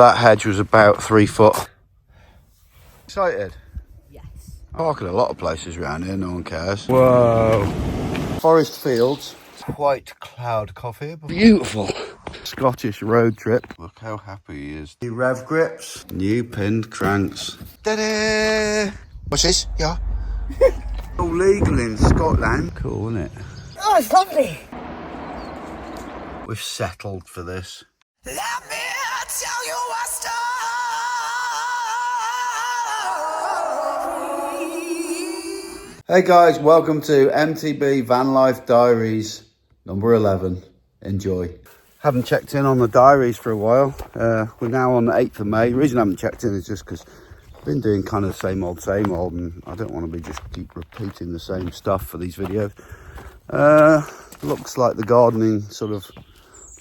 That hedge was about 3 foot. Excited? Yes. I park at a lot of places around here, no one cares. Whoa. Forest Fields. White cloud coffee. Beautiful. Scottish road trip. Look how happy he is. New rev grips. New pinned cranks. Ta-da! What's this? Yeah. All legal in Scotland. Cool, isn't it? Oh, it's lovely. We've settled for this. Let me tell you a story. Hey guys, welcome to MTB Van Life Diaries number 11. Enjoy. Haven't checked in on the diaries for a while. We're now on the 8th of May. The reason I haven't checked in is just because I've been doing kind of the same old, and I don't want to be just keep repeating the same stuff for these videos. Looks like the gardening sort of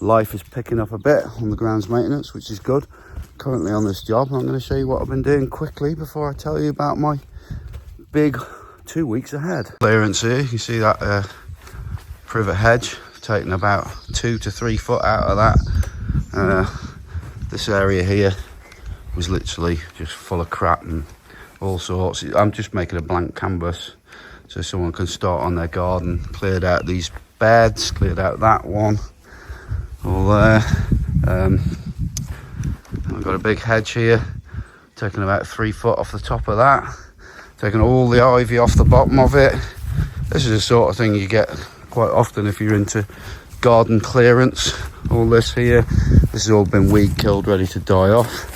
life is picking up a bit on the grounds maintenance, which is good. Currently on this job, I'm going to show you what I've been doing quickly before I tell you about my big 2 weeks ahead. Clearance here, you can see that privet hedge, taking about 2 to 3 foot out of that. This area here was literally just full of crap and all sorts. I'm just making a blank canvas so someone can start on their garden. Cleared out these beds, cleared out that one, all there. I've got a big hedge here, taking about 3 foot off the top of that, taking all the ivy off the bottom of it. This is the sort of thing you get quite often if you're into garden clearance. All this here, this has all been weed killed, ready to die off.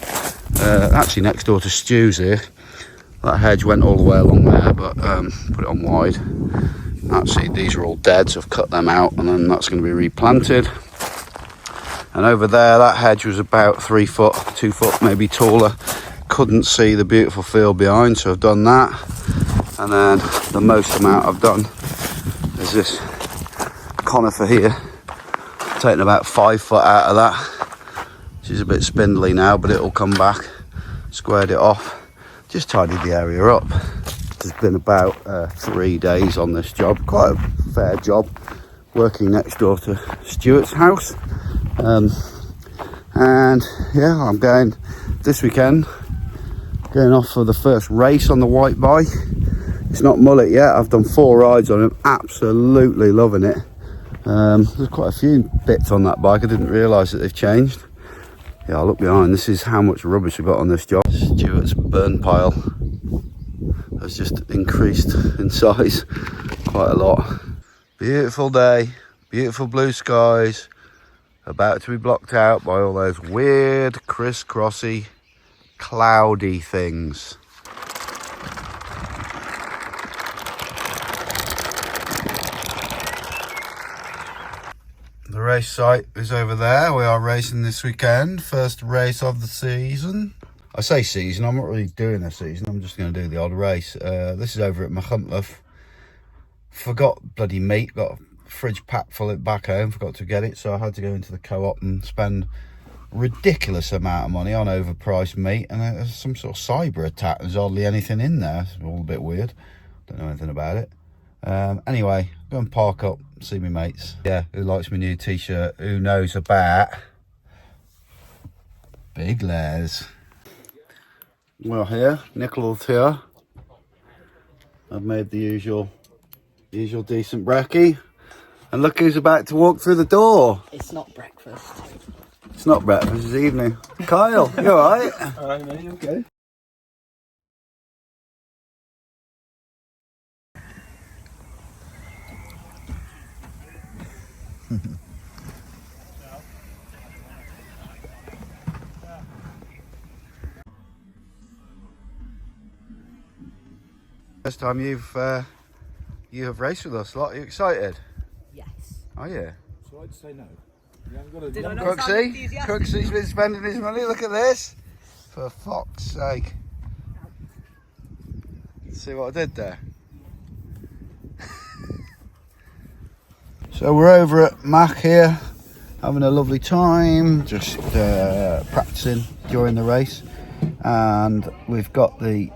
Actually next door to Stu's here, that hedge went all the way along there, but put it on wide. Actually these are all dead, so I've cut them out, and then that's going to be replanted. And over there, that hedge was about 3 foot, 2 foot maybe taller. Couldn't see the beautiful field behind, so I've done that. And then the most amount I've done is this conifer here, taking about 5 foot out of that. She's a bit spindly now, but it'll come back. Squared it off, just tidied the area up. It's been about 3 days on this job, quite a fair job, working next door to Stuart's house. And yeah, I'm going this weekend, going off for the first race on the white bike. It's not mullet yet, I've done 4 rides on it, absolutely loving it. There's quite a few bits on that bike, I didn't realise that they've changed. Yeah, I'll look behind, this is how much rubbish we've got on this job. Stuart's burn pile has just increased in size quite a lot. Beautiful day, beautiful blue skies, about to be blocked out by all those weird crisscrossy cloudy things. The race site is over there. We are racing this weekend, first race of the season. I say season, I'm not really doing a season, I'm just going to do the odd race. This is over at Machuntleth. Forgot bloody meat, got a fridge packed full of it back home, forgot to get it, so I had to go into the co-op and spend a ridiculous amount of money on overpriced meat, and there's some sort of cyber attack. There's hardly anything in there. It's all a bit weird, don't know anything about it. Anyway, go and park up, see me mates. Yeah, who likes my new t-shirt? Who knows about Big Les? Well, here, Nicholas here. I've made the usual decent brekkie. And look who's about to walk through the door. It's not breakfast. It's not breakfast, it's evening. Kyle, you alright? Alright, mate, okay. First time you have raced with us, lot. Are you excited? Yes. Are you? So I'd say no. You haven't got a Did I not sound Crooksy? enthusiastic? Crooksy's been spending his money, look at this. For fuck's sake. See what I did there? So we're over at Mac here, having a lovely time, just practicing during the race. And we've got the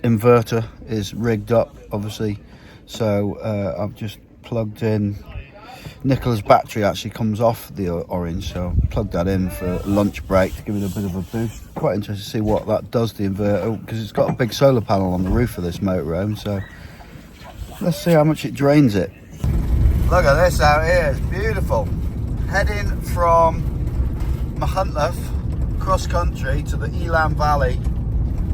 inverter is rigged up, obviously, so I've just plugged in Nicola's battery actually comes off the orange, so I'll plug that in for a lunch break to give it a bit of a boost. Quite interested to see what that does to the inverter, because it's got a big solar panel on the roof of this motorhome, so let's see how much it drains it. Look at this out here, it's beautiful. Heading from Mahuntleth cross country to the Elan Valley,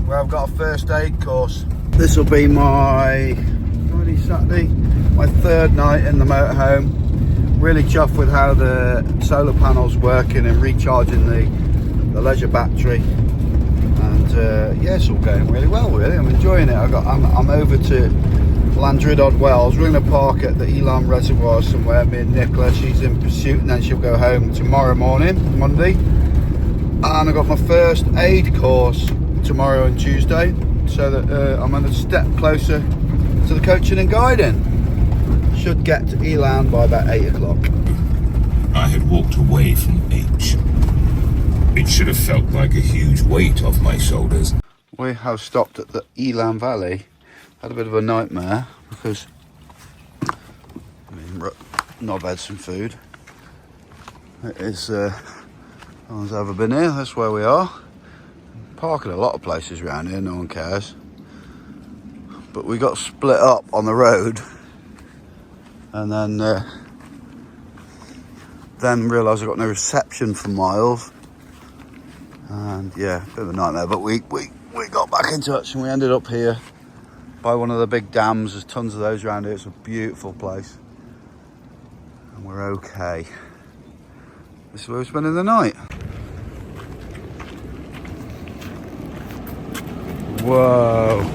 where I've got a first aid course. This will be my Friday, Saturday, my third night in the motorhome. Really chuffed with how the solar panel's working and recharging the leisure battery, and yeah, it's all going really well. Really, I'm enjoying it. I'm over to Llandrindod Wells. We're going to park at the Elan Reservoir somewhere. Me and Nicola, she's in pursuit, and then she'll go home tomorrow morning, Monday. And I got my first aid course tomorrow and Tuesday, so that I'm a step closer to the coaching and guiding. Should get to Elan by about 8 o'clock. I had walked away from H. It should have felt like a huge weight off my shoulders. We have stopped at the Elan Valley. Had a bit of a nightmare because Nob had some food. It is, no one's ever been here, that's where we are. Parking a lot of places around here, no one cares. But we got split up on the road, and then realised I got no reception for miles, and yeah, bit of a nightmare. But we got back in touch, and we ended up here by one of the big dams. There's tons of those around here. It's a beautiful place, and we're okay. This is where we're spending the night. Whoa.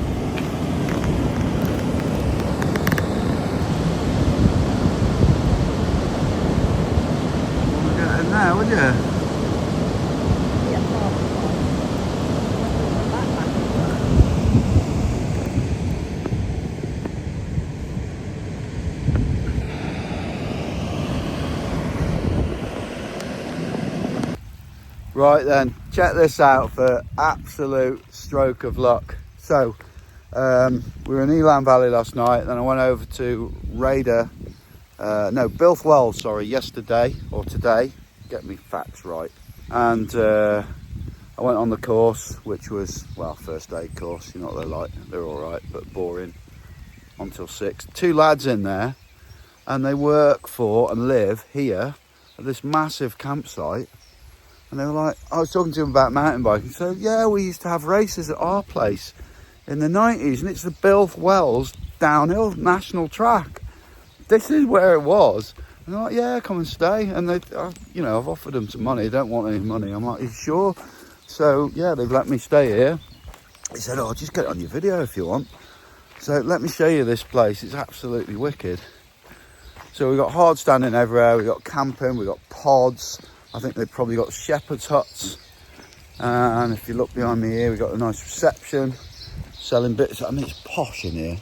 Now, would you? Right then, check this out for absolute stroke of luck. So, we were in Elan Valley last night, then I went over to Bilth Wells, sorry, yesterday or today. Get me facts right. And I went on the course, which was, well, first aid course. You know what they're like. They're all right, but boring. Until 6. 2 lads in there, and they work for and live here at this massive campsite. And they were like, I was talking to them about mountain biking. So yeah, we used to have races at our place in the 90s, and it's the Bilth Wells downhill national track. This is where it was. And they're like, yeah, come and stay. And they, you know, I've offered them some money. They don't want any money. I'm like, you sure? So yeah, they've let me stay here. He said, oh, just get it on your video if you want. So let me show you this place. It's absolutely wicked. So we've got hard standing everywhere. We've got camping. We've got pods. I think they've probably got shepherd's huts. And if you look behind me here, we've got a nice reception. Selling bits. I mean, it's posh in here.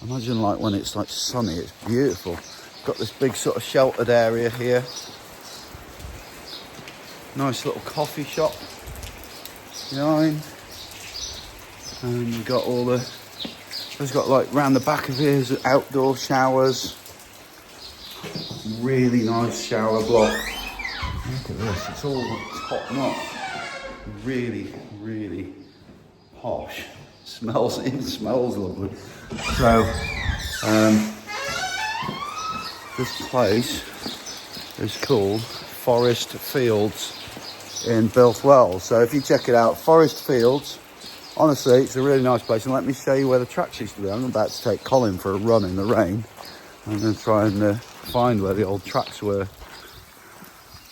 Imagine like when it's like sunny, it's beautiful. Got this big sort of sheltered area here. Nice little coffee shop behind. And you've got all the, there's got like round the back of here is outdoor showers. Really nice shower block. Look at this, it's all top notch. Really, really posh. It smells lovely. So, this place is called Forest Fields in Bilth Wells. So if you check it out, Forest Fields, honestly, it's a really nice place. And let me show you where the tracks used to be. I'm about to take Colin for a run in the rain. I'm going to try and find where the old tracks were.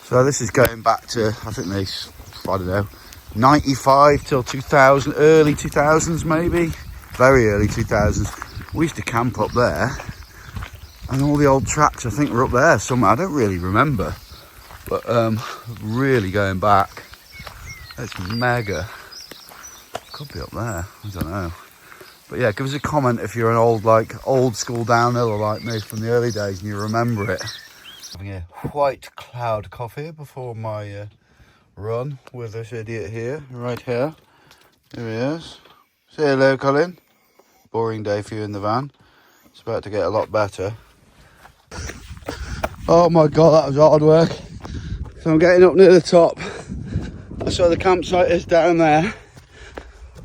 So this is going back to, I think they, I don't know, 95 till 2000, early 2000s maybe, very early 2000s. We used to camp up there, and all the old tracks I think were up there somewhere. I don't really remember, but really going back, it's mega. Could be up there, I don't know. But yeah, give us a comment if you're an old school downhiller like me from the early days and you remember it. Having a white cloud coffee before my run with this idiot here, right here. There he is. Say hello, Colin. Boring day for you in the van. It's about to get a lot better. Oh my god, that was hard work. So I'm getting up near the top. That's where the campsite is down there.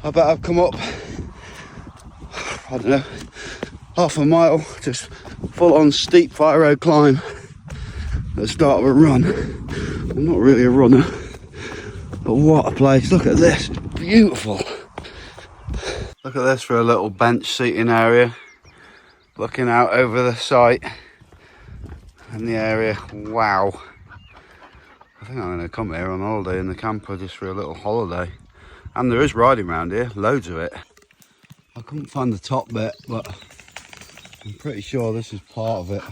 I bet I've come up, I don't know, half a mile, just full on steep fire road climb at the start of a run. I'm not really a runner, but what a place. Look at this, it's beautiful. Look at this for a little bench seating area, looking out over the site and the area. Wow. I think I'm going to come here on holiday in the camper just for a little holiday. And there is riding around here, loads of it. I couldn't find the top bit, but I'm pretty sure this is part of it.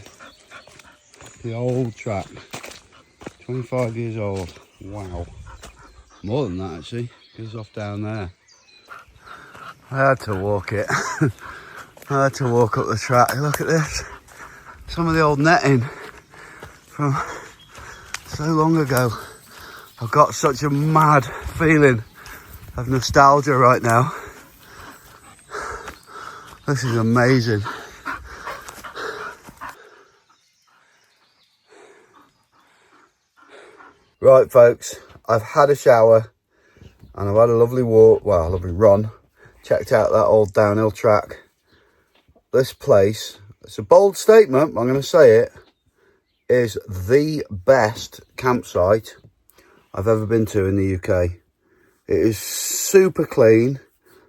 The old track, 25 years old. Wow. More than that actually, goes off down there. I had to walk it. I had to walk up the track. Look at this. Some of the old netting from so long ago. I've got such a mad feeling of nostalgia right now. This is amazing. Right folks, I've had a shower and I've had a lovely walk, well, a lovely run. Checked out that old downhill track. This place, it's a bold statement, but I'm going to say it, is the best campsite I've ever been to in the UK. It is super clean.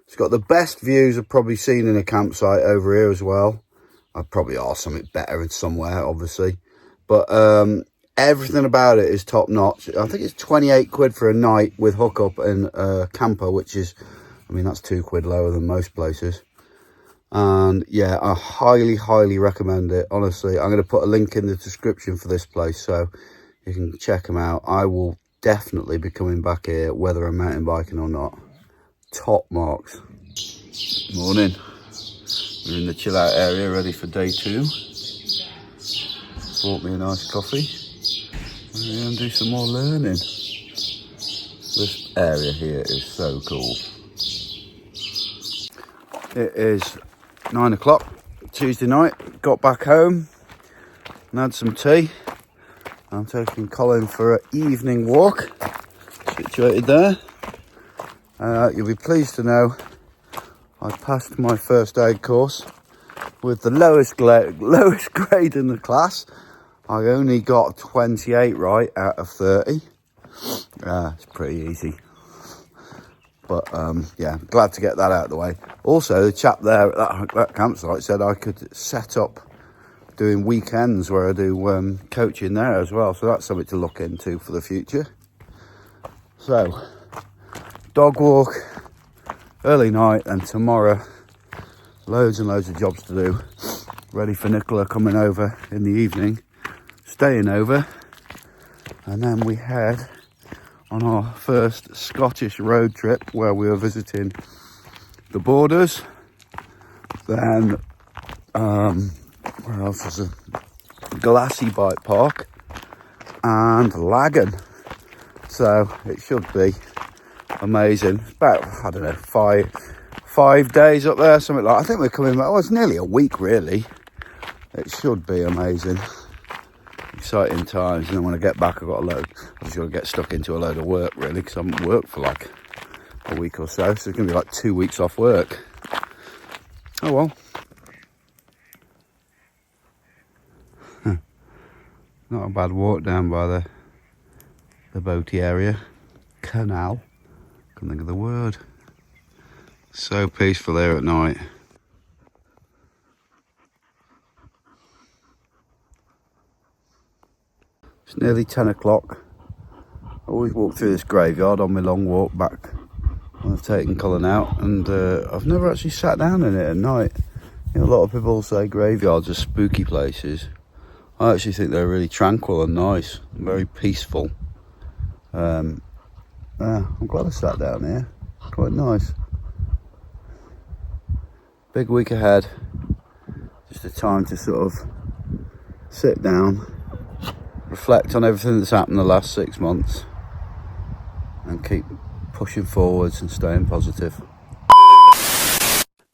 It's got the best views I've probably seen in a campsite over here as well. I'd probably ask something better somewhere, obviously. But everything about it is top notch. I think it's 28 quid for a night with hookup and camper, which is, I mean, that's 2 quid lower than most places. And yeah, I highly recommend it. Honestly, I'm going to put a link in the description for this place so you can check them out. I will definitely be coming back here whether I'm mountain biking or not. Top marks. Morning. We're in the chill out area ready for day 2. Bought me a nice coffee. We're going to do some more learning. This area here is so cool. It is 9 o'clock Tuesday night. Got back home and had some tea. I'm taking Colin for an evening walk, situated there. You'll be pleased to know I passed my first aid course with the lowest grade in the class. I only got 28 right out of 30. It's pretty easy. But yeah, glad to get that out of the way. Also, the chap there at that campsite said I could set up doing weekends where I do coaching there as well. So that's something to look into for the future. So, dog walk, early night, and tomorrow, loads and loads of jobs to do. Ready for Nicola coming over in the evening, staying over, and then we head on our first Scottish road trip where we were visiting the Borders. Then, where else is a Glassy Bike Park and Lagan. So it should be amazing. It's about, I don't know, five days up there, something like that. I think we're coming back, well, it's nearly a week really. It should be amazing. Exciting times. And then when I get back, I've just got to get stuck into a load of work really, because I haven't worked for like a week or so. So it's going to be like 2 weeks off work. Oh well. Not a bad walk down by the boaty area. Canal. Couldn't think of the word. So peaceful here at night. It's nearly 10 o'clock. I always walk through this graveyard on my long walk back when I've taken Colin out, and I've never actually sat down in it at night. You know, a lot of people say graveyards are spooky places. I actually think they're really tranquil and nice, very peaceful. I'm glad I sat down here. Quite nice. Big week ahead. Just a time to sort of sit down, reflect on everything that's happened the last 6 months, and keep pushing forwards and staying positive.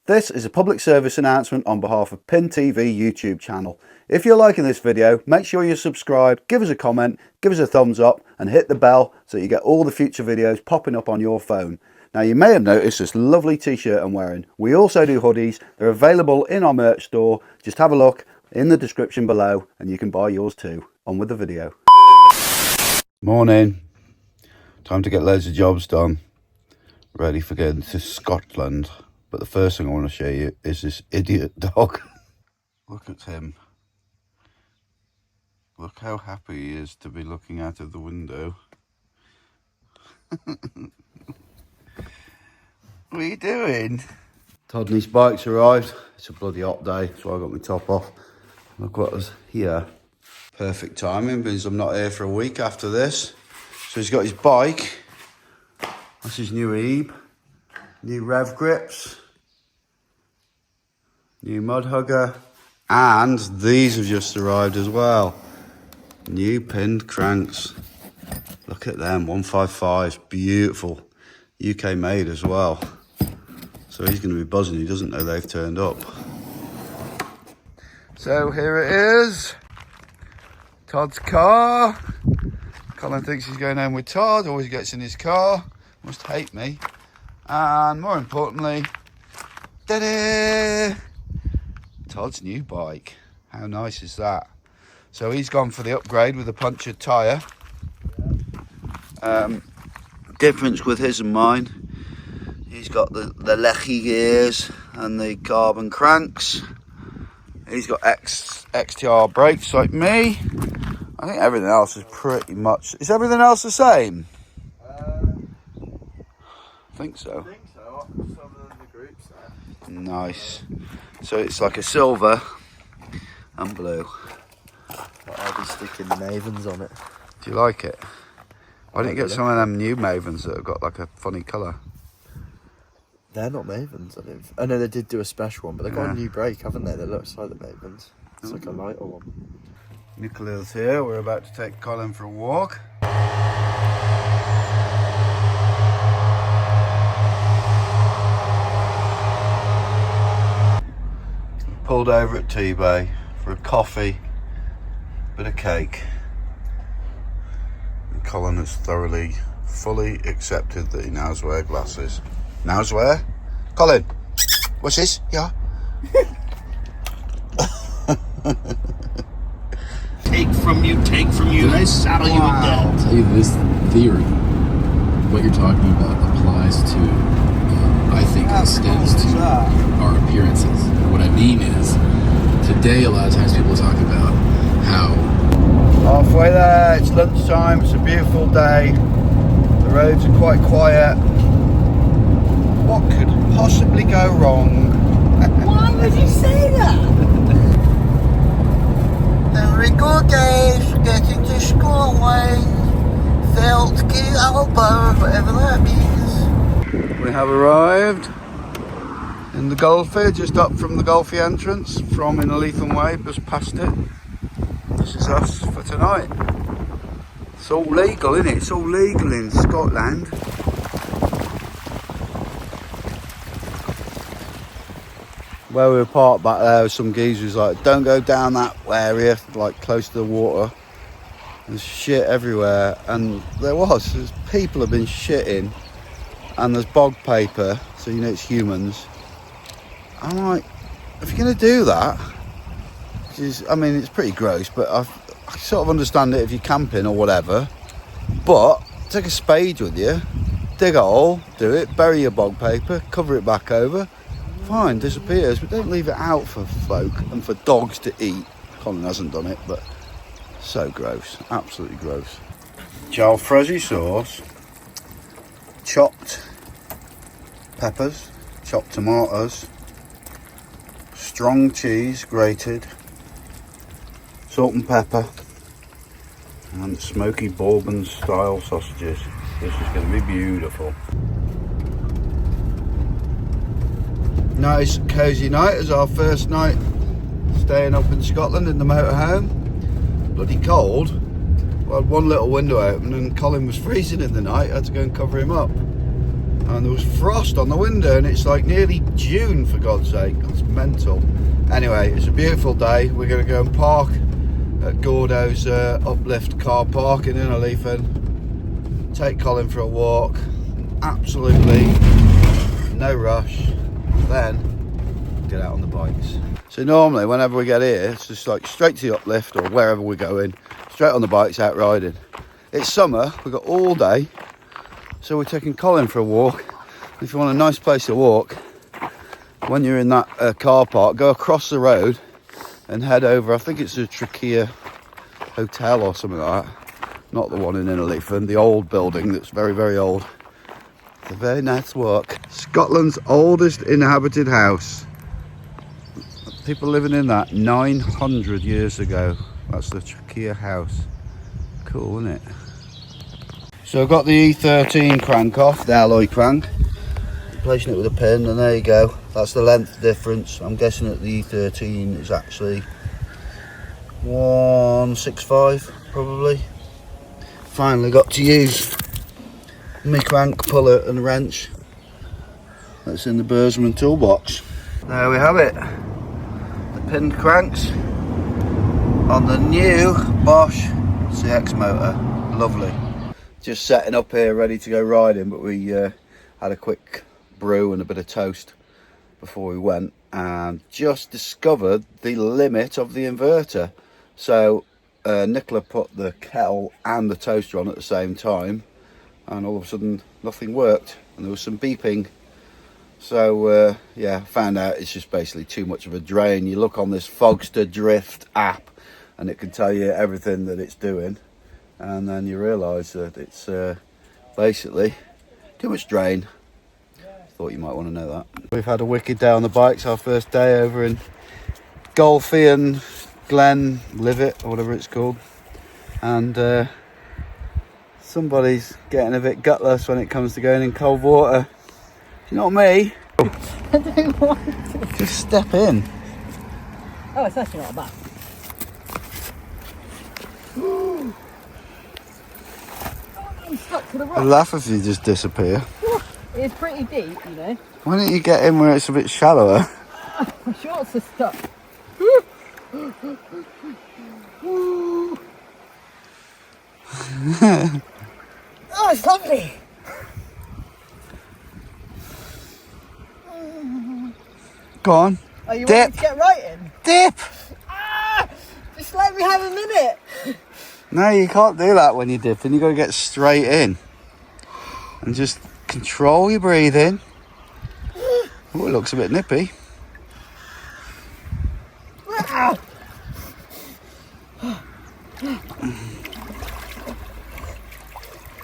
This is a public service announcement on behalf of Pin TV YouTube channel. If you're liking this video, make sure you subscribe, give us a comment, give us a thumbs up and hit the bell so you get all the future videos popping up on your phone. Now you may have noticed this lovely t-shirt I'm wearing. We also do hoodies. They're available in our merch store. Just have a look in the description below and you can buy yours too. On with the video. Morning. Time to get loads of jobs done. Ready for getting to Scotland. But the first thing I want to show you is this idiot dog. Look at him. Look how happy he is to be looking out of the window. What are you doing? Todd and his bike's arrived. It's a bloody hot day, so I got my top off. Look what was here. Perfect timing, because I'm not here for a week after this. So he's got his bike. That's his new Ebe. New rev grips. New mud hugger. And these have just arrived as well. New pinned cranks. Look at them, 155s, beautiful. UK made as well. So he's going to be buzzing, he doesn't know they've turned up. So here it is. Todd's car. Colin thinks he's going home with Todd, always gets in his car. Must hate me. And more importantly, ta-da! Todd's new bike. How nice is that? So he's gone for the upgrade with a punctured tyre. Difference with his and mine, he's got the Lechy gears and the carbon cranks. He's got XTR brakes like me. I think everything else is pretty much... Is everything else the same? I think so. Nice. So it's like a silver and blue. I'll be sticking the Mavens on it. Do you like it? Why don't you get some of them new Mavens that have got like a funny colour? They're not Mavens. I know they did do a special one, but they've got a new brake, haven't they? That looks like the Mavens. It's like a lighter one. Nicola's here. We're about to take Colin for a walk. Pulled over at T-Bay for a coffee, bit of cake. And Colin has thoroughly, fully accepted that he knows wear glasses. Knows wear? Colin, what's this? Yeah. Take from you, I saddle you with debt. I'll tell you this theory, what you're talking about applies to, I think extends to our appearances. What I mean is, today a lot of times people talk about how... Halfway there, it's lunchtime, it's a beautiful day. The roads are quite quiet. What could possibly go wrong? Why would you say that? Very good days, getting to school lane, felt key elbow, whatever that means. We have arrived in the Gulfie, just up from the Gulfie entrance, from Innerleithen Way, just past it. This is us for tonight. It's all legal, isn't it? It's all legal in Scotland. Where we were parked back there, some geezers like, don't go down that area, like close to the water. There's shit everywhere, and there's people have been shitting, and there's bog paper, so you know it's humans. I'm like, if you're gonna do that, which is, I mean, it's pretty gross, but I sort of understand it if you're camping or whatever. But take a spade with you, dig a hole, do it, bury your bog paper, cover it back over. Fine, disappears, but don't leave it out for folk and for dogs to eat. Colin hasn't done it, but so gross, absolutely gross. Jalfrezi sauce, chopped peppers, chopped tomatoes, strong cheese grated, salt and pepper, and smoky Bourbon style sausages. This is going to be beautiful. Nice cosy night as our first night staying up in Scotland in the motorhome. Bloody cold. We had one little window open and Colin was freezing in the night. I had to go and cover him up. and there was frost on the window, and it's like nearly June, for God's sake. It's mental. Anyway, it's a beautiful day. We're going to go and park at Gordo's uplift car park in Innerleithen. Take Colin for a walk. Absolutely no rush. Then get out on the bikes. So normally whenever we get here, it's just like straight to the uplift or wherever we're going, straight on the bikes, out riding. It's summer, we've got all day, so we're taking Colin for a walk. If you want a nice place to walk, when you're in that car park, go across the road and head over. I think it's the Trachea Hotel or something like that. Not the one in Innerleithen, the old building that's very, very old. It's a very nice walk. Scotland's oldest inhabited house. People living in that 900 years ago. That's the Trachea house. Cool, isn't it? So I've got the E13 crank off, the alloy crank. Replacing it with a pin, and there you go. That's the length difference. I'm guessing that the E13 is actually 165 probably. Finally got to use my crank puller and wrench that's in the Bursman toolbox. There we have it. The pinned cranks on the new Bosch CX motor. Lovely. Just setting up here ready to go riding, but we had a quick brew and a bit of toast before we went, and just discovered the limit of the inverter. So Nicola put the kettle and the toaster on at the same time, and all of a sudden nothing worked and there was some beeping. So yeah, found out it's just basically too much of a drain. You look on this Fogster Drift app and it can tell you everything that it's doing, and then you realise that it's basically too much drain. Thought you might want to know that. We've had a wicked day on the bikes. Our first day over in Golfian Glen Livet or whatever it's called, and somebody's getting a bit gutless when it comes to going in cold water. Not me. I don't want to. Just step in. Oh, it's actually not bad. I'm stuck to the I rock. laugh if you just disappear. It's pretty deep, you know. Why don't you get in where it's a bit shallower? My shorts are stuck. Oh, it's lovely. Go on. Are you Dip. ready to get right in? Dip! Ah, just let me have a minute. No, you can't do that when you're dipping. You got to get straight in. And just control your breathing. Oh, it looks a bit nippy. Ah.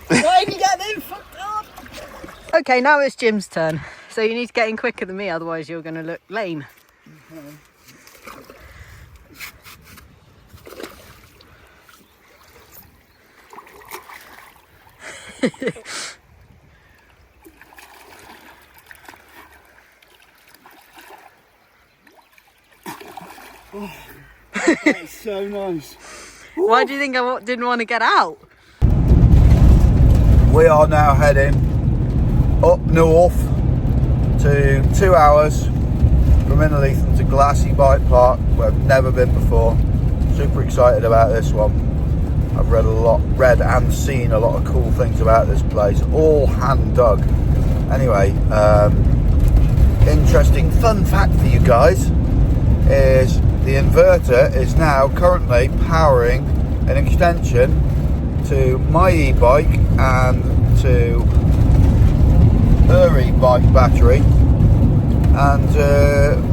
Why did you get in? Fucked up. Okay, now it's Jim's turn. So you need to get in quicker than me, otherwise you're going to look lame. That's so nice. Why do you think I didn't want to get out? We are now heading up north to 2 hours from Innerleithen to Glassy Bike Park, where I've never been before. Super excited about this one. I've read and seen a lot of cool things about this place, all hand dug. Anyway, interesting fun fact for you guys is the inverter is now currently powering an extension to my e-bike and to her e-bike battery, and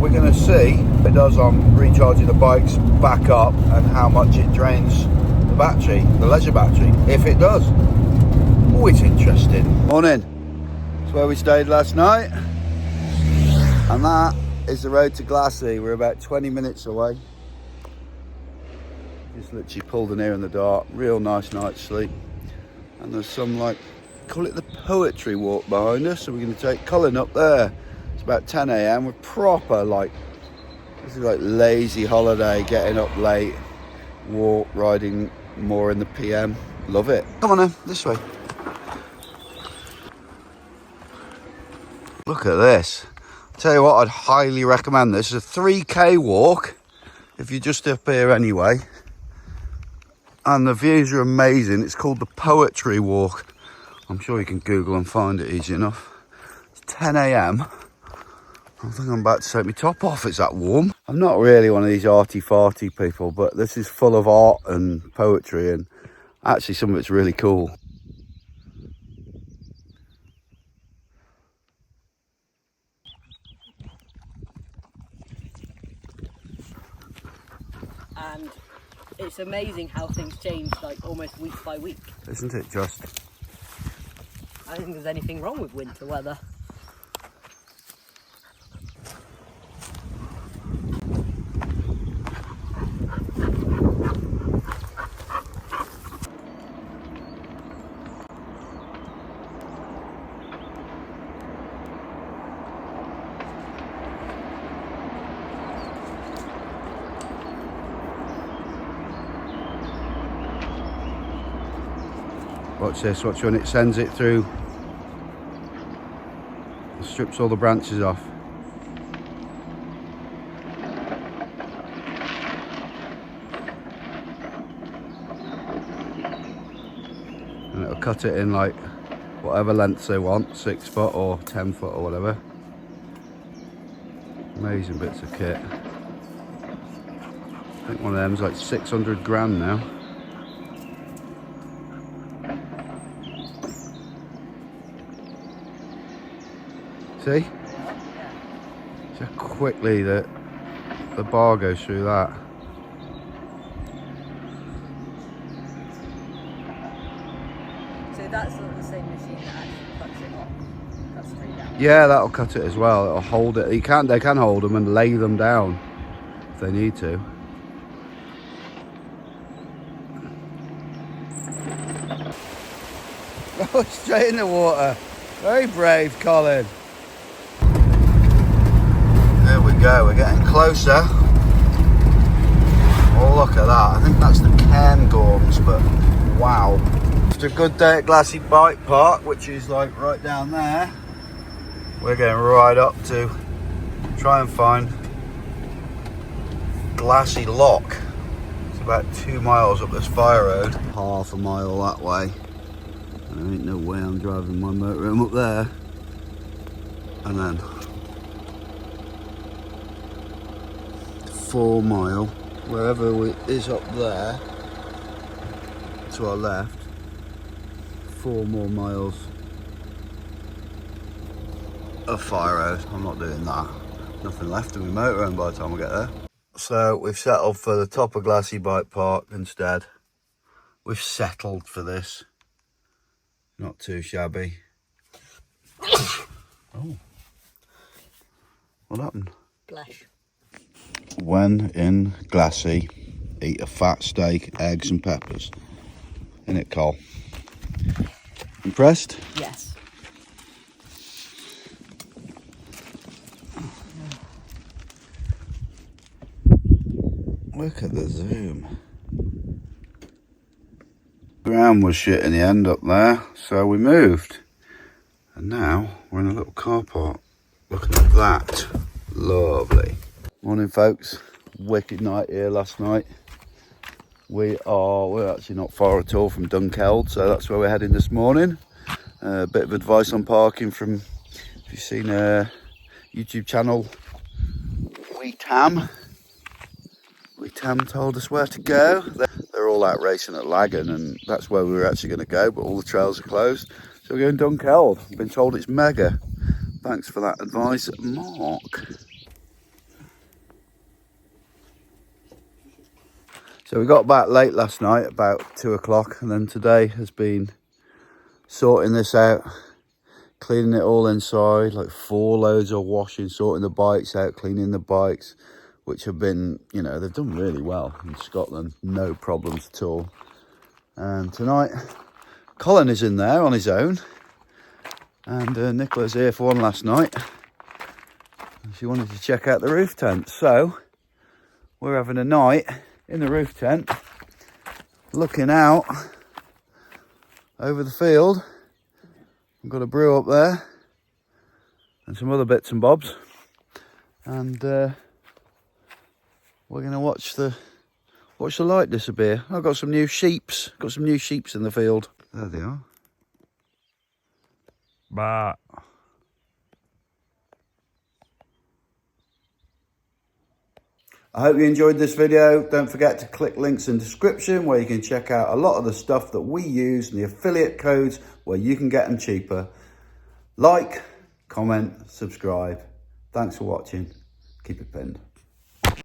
we're going to see what it does on recharging the bikes back up and how much it drains the battery, the leisure battery, if it does. Always interesting. Morning. That's where we stayed last night, and that is the road to Glassy. We're about 20 minutes away. Just literally pulled in here in the dark. Real nice night's sleep. And there's some, like, call it the poetry walk behind us. So we're going to take Colin up there. It's about 10 a.m. We're proper, like, this is like lazy holiday, getting up late, walk, riding more in the PM. Love it. Come on then, this way. Look at this. Tell you what, I'd highly recommend this. It's a 3k walk if you're just up here anyway. And the views are amazing. It's called the Poetry Walk. I'm sure you can Google and find it easy enough. It's 10 a.m. I think I'm about to take my top off. It's that warm. I'm not really one of these arty-farty people, but this is full of art and poetry, and actually some of it's really cool. And it's amazing how things change, like almost week by week. Isn't it just? I don't think there's anything wrong with winter weather. Watch this, watch when it sends it through. It strips all the branches off. And it'll cut it in like whatever lengths they want, 6 foot or 10 foot or whatever. Amazing bits of kit. I think one of them's like 600 grand now. See? So quickly the bar goes through that. So that's not the same machine that actually cuts it off. Cuts straight down. Yeah, that'll cut it as well. It'll hold it. They can hold them and lay them down if they need to. Oh, straight in the water. Very brave, Colin. There we go, we're getting closer. Oh, look at that. I think that's the Cairngorms, but wow. After a good day at Glassy Bike Park, which is like right down there, we're going right up to try and find Glassy Lock. It's about 2 miles up this fire road. Half a mile that way. There ain't no way I'm driving my motorhome up there. And then 4 mile, wherever it is up there, to our left, 4 more miles of fire road. I'm not doing that. Nothing left of my motorhome by the time I get there. So we've settled for the top of Glassy Bike Park instead. We've settled for this. Not too shabby. Oh. What happened? Flesh. When in Glassy, eat a fat steak, eggs and peppers. Innit, Cole? Impressed? Yes. Look at the zoom. Ground was shit in the end up there, so we moved. And now we're in a little car park. Looking at that. Lovely. Morning, folks. Wicked night here last night. We're actually not far at all from Dunkeld, so that's where we're heading this morning. A bit of advice on parking from, if you've seen a YouTube channel, We Tam told us where to go. They're all out racing at Lagan, and that's where we were actually going to go, but all the trails are closed. So we're going Dunkeld. I've been told it's mega. Thanks for that advice, Mark. So we got back late last night, about 2 o'clock, and then today has been sorting this out, cleaning it all inside, like 4 loads of washing, sorting the bikes out, cleaning the bikes, which have been, you know, they've done really well in Scotland, no problems at all. And tonight, Colin is in there on his own, and Nicola's here for one last night. She wanted to check out the roof tent, so we're having a night in the roof tent, looking out over the field. I've got a brew up there, and some other bits and bobs. And we're going to watch the light disappear. I've got some new sheeps. Got some new sheeps in the field. There they are. Bah. I hope you enjoyed this video. Don't forget to click links in the description where you can check out a lot of the stuff that we use and the affiliate codes where you can get them cheaper. Like, comment, subscribe. Thanks for watching. Keep it pinned.